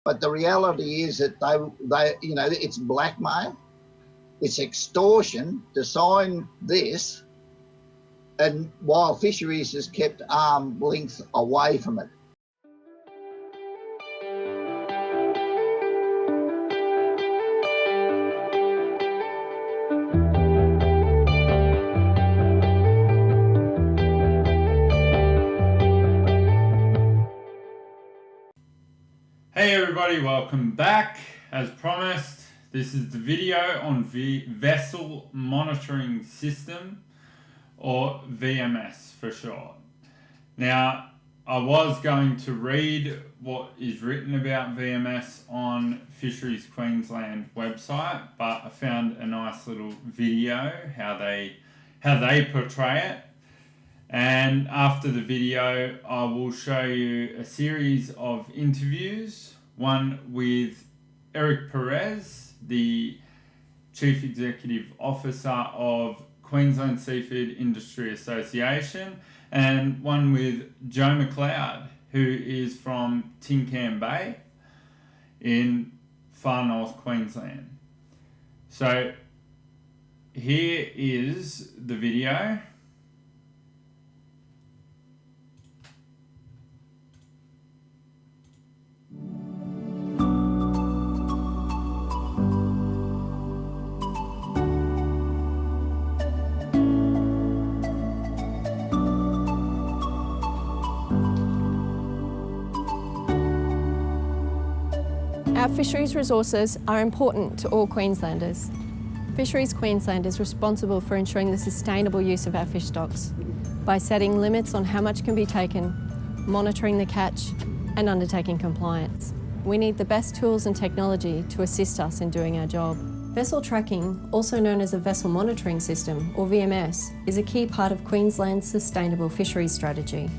But the reality is that they it's blackmail, it's extortion to sign this, and while fisheries is kept arm's length away from it. Hey everybody, welcome back. As promised, this is the video on Vessel Monitoring System, or VMS for short. Now, I was going to read what is written about VMS on Fisheries Queensland website, but I found a nice little video how they portray it. And after the video, I will show you a series of interviews, one with Eric Perez, the Chief Executive Officer of Queensland Seafood Industry Association, and one with Joe McLeod, who is from Tin Can Bay in far north Queensland. So here is the video. Our fisheries resources are important to all Queenslanders. Fisheries Queensland is responsible for ensuring the sustainable use of our fish stocks by setting limits on how much can be taken, monitoring the catch, and undertaking compliance. We need the best tools and technology to assist us in doing our job. Vessel tracking, also known as a vessel monitoring system, or VMS, is a key part of Queensland's sustainable fisheries strategy.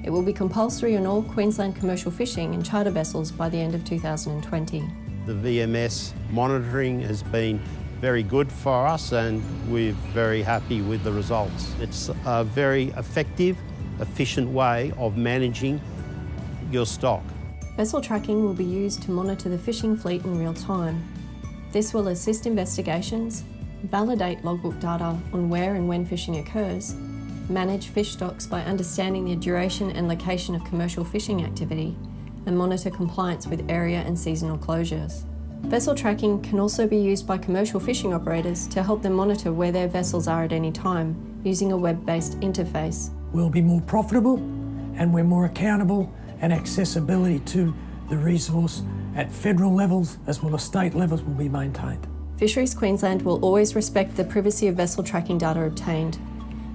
It will be compulsory on all Queensland commercial fishing and charter vessels by the end of 2020. The VMS monitoring has been very good for us and we're very happy with the results. It's a very effective, efficient way of managing your stock. Vessel tracking will be used to monitor the fishing fleet in real time. This will assist investigations, validate logbook data on where and when fishing occurs, manage fish stocks by understanding the duration and location of commercial fishing activity, and monitor compliance with area and seasonal closures. Vessel tracking can also be used by commercial fishing operators to help them monitor where their vessels are at any time, using a web-based interface. We'll be more profitable and we're more accountable, and accessibility to the resource at federal levels as well as state levels will be maintained. Fisheries Queensland will always respect the privacy of vessel tracking data obtained.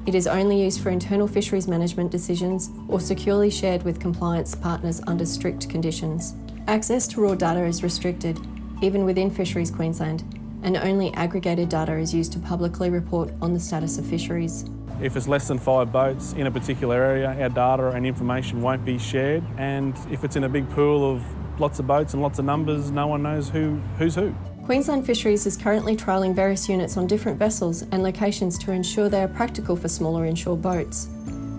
It is only used for internal fisheries management decisions or securely shared with compliance partners under strict conditions. Access to raw data is restricted, even within Fisheries Queensland, and only aggregated data is used to publicly report on the status of fisheries. If it's less than 5 boats in a particular area, our data and information won't be shared, and if it's in a big pool of lots of boats and lots of numbers, no one knows who's who. Queensland Fisheries is currently trialling various units on different vessels and locations to ensure they are practical for smaller inshore boats.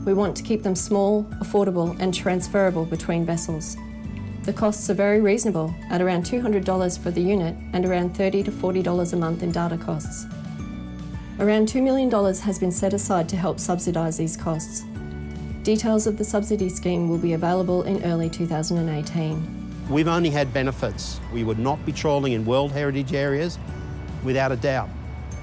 We want to keep them small, affordable and transferable between vessels. The costs are very reasonable, at around $200 for the unit and around $30 to $40 a month in data costs. Around $2 million has been set aside to help subsidise these costs. Details of the subsidy scheme will be available in early 2018. We've only had benefits. We would not be trawling in World Heritage areas, without a doubt,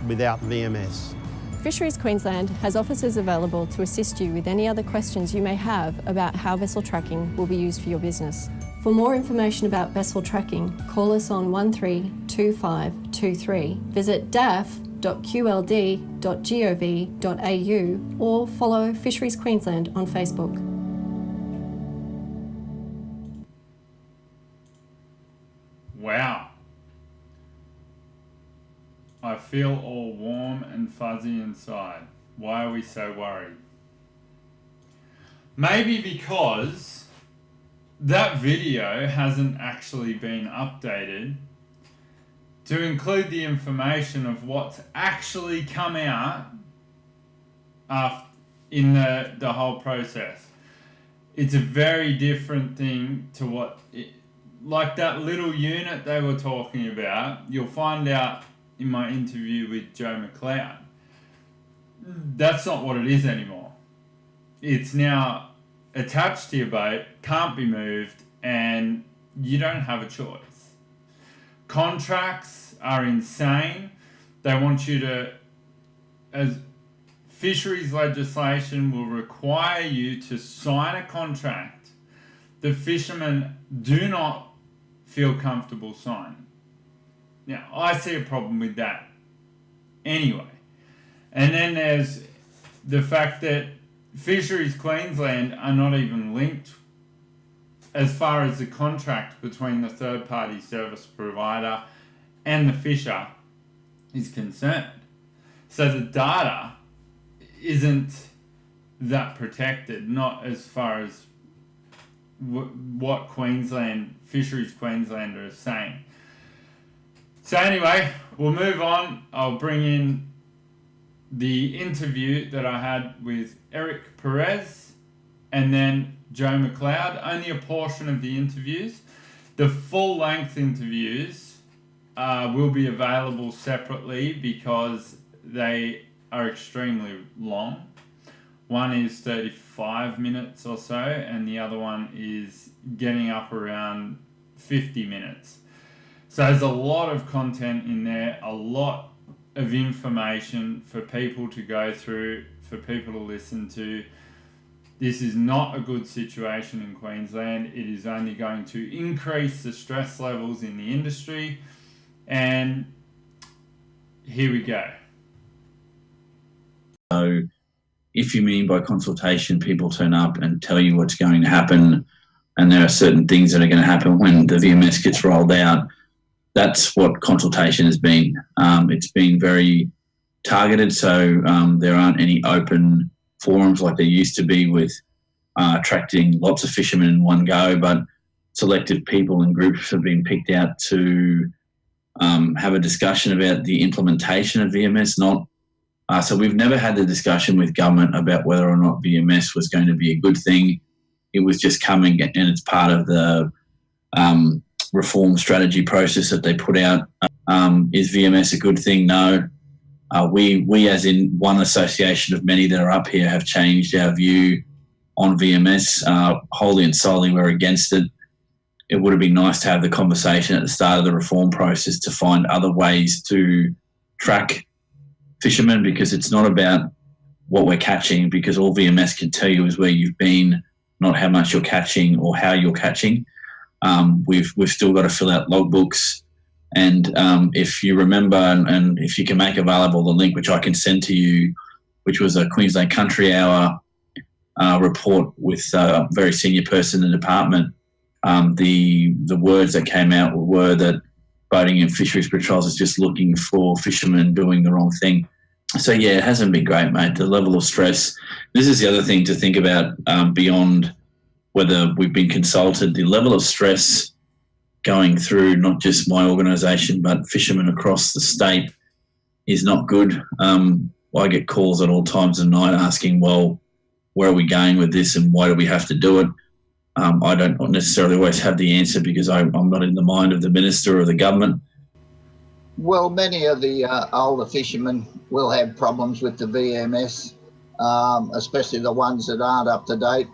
without VMS. Fisheries Queensland has officers available to assist you with any other questions you may have about how vessel tracking will be used for your business. For more information about vessel tracking, call us on 132523, visit daf.qld.gov.au or follow Fisheries Queensland on Facebook. Wow. I feel all warm and fuzzy inside. Why are we so worried? Maybe because that video hasn't actually been updated to include the information of what's actually come out in the whole process. It's a very different thing to what like that little unit they were talking about, you'll find out in my interview with Joe McLeod, that's not what it is anymore. It's now attached to your boat, can't be moved, and you don't have a choice. Contracts are insane. They want you to, as fisheries legislation will require you to sign a contract the fishermen do not feel comfortable signing. Now, I see a problem with that anyway. And then there's the fact that Fisheries Queensland are not even linked as far as the contract between the third-party service provider and the fisher is concerned. So the data isn't that protected, not as far as what Queensland, Fisheries Queensland are saying. So anyway, we'll move on. I'll bring in the interview that I had with Eric Perez and then Joe McLeod, only a portion of the interviews. The full-length interviews will be available separately because they are extremely long. One is 35 minutes or so, and the other one is getting up around 50 minutes. So there's a lot of content in there, a lot of information for people to go through, for people to listen to. This is not a good situation in Queensland. It is only going to increase the stress levels in the industry. And here we go. So if you mean by consultation, people turn up and tell you what's going to happen, and there are certain things that are going to happen when the VMS gets rolled out, that's what consultation has been. It's been very targeted, so there aren't any open forums like there used to be with attracting lots of fishermen in one go, but selected people and groups have been picked out to have a discussion about the implementation of VMS. So we've never had the discussion with government about whether or not VMS was going to be a good thing. It was just coming, and it's part of the reform strategy process that they put out. Is VMS a good thing? No. We, as in one association of many that are up here, have changed our view on VMS. Wholly and solely, we're against it. It would have been nice to have the conversation at the start of the reform process to find other ways to track fishermen, because it's not about what we're catching, because all VMS can tell you is where you've been, not how much you're catching or how you're catching. We've still got to fill out logbooks. And if you remember, and if you can make available the link, which I can send to you, which was a Queensland Country Hour report with a very senior person in the department, the words that came out were that boating and fisheries patrols is just looking for fishermen doing the wrong thing. So yeah, it hasn't been great, mate. The level of stress. This is the other thing to think about beyond whether we've been consulted. The level of stress going through not just my organisation but fishermen across the state is not good. I get calls at all times of night asking, well, where are we going with this and why do we have to do it? I don't necessarily always have the answer because I'm not in the mind of the minister or the government. Well, many of the older fishermen will have problems with the VMS, especially the ones that aren't up to date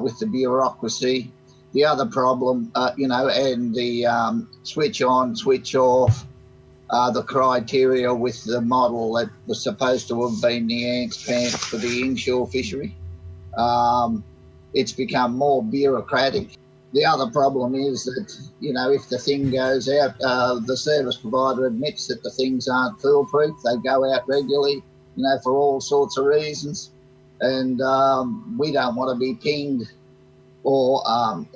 with the bureaucracy. The other problem, and the switch on, switch off, the criteria with the model that was supposed to have been the ants pants for the inshore fishery. It's become more bureaucratic. The other problem is that, if the thing goes out, the service provider admits that the things aren't foolproof. They go out regularly, for all sorts of reasons. And we don't want to be pinged or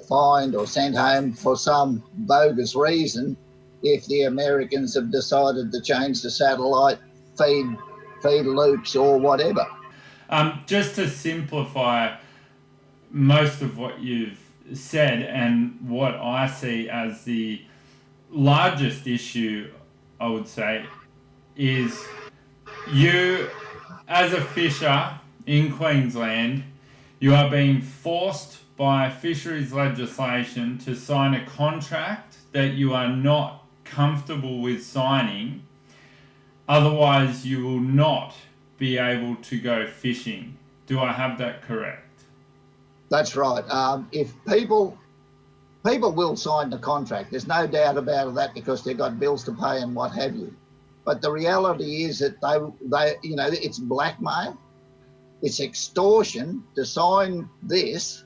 fined or sent home for some bogus reason if the Americans have decided to change the satellite feed loops or whatever. Just to simplify most of what you've said, and what I see as the largest issue, I would say, is you, as a fisher in Queensland, you are being forced by fisheries legislation to sign a contract that you are not comfortable with signing. Otherwise, you will not be able to go fishing. Do I have that correct? That's right. If people will sign the contract, there's no doubt about that, because they've got bills to pay and what have you. But the reality is that they it's blackmail, it's extortion to sign this,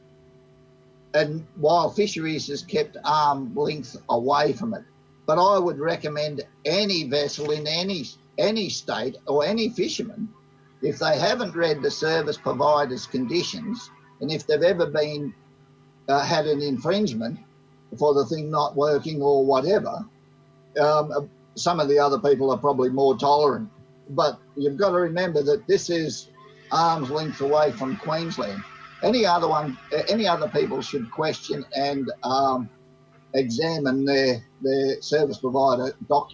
and while fisheries is kept arm's length away from it. But I would recommend any vessel in any state or any fisherman, if they haven't read the service provider's conditions, and if they've ever been had an infringement for the thing not working or whatever, some of the other people are probably more tolerant. But you've got to remember that this is arm's length away from Queensland. Any other people should question and examine their service provider documents.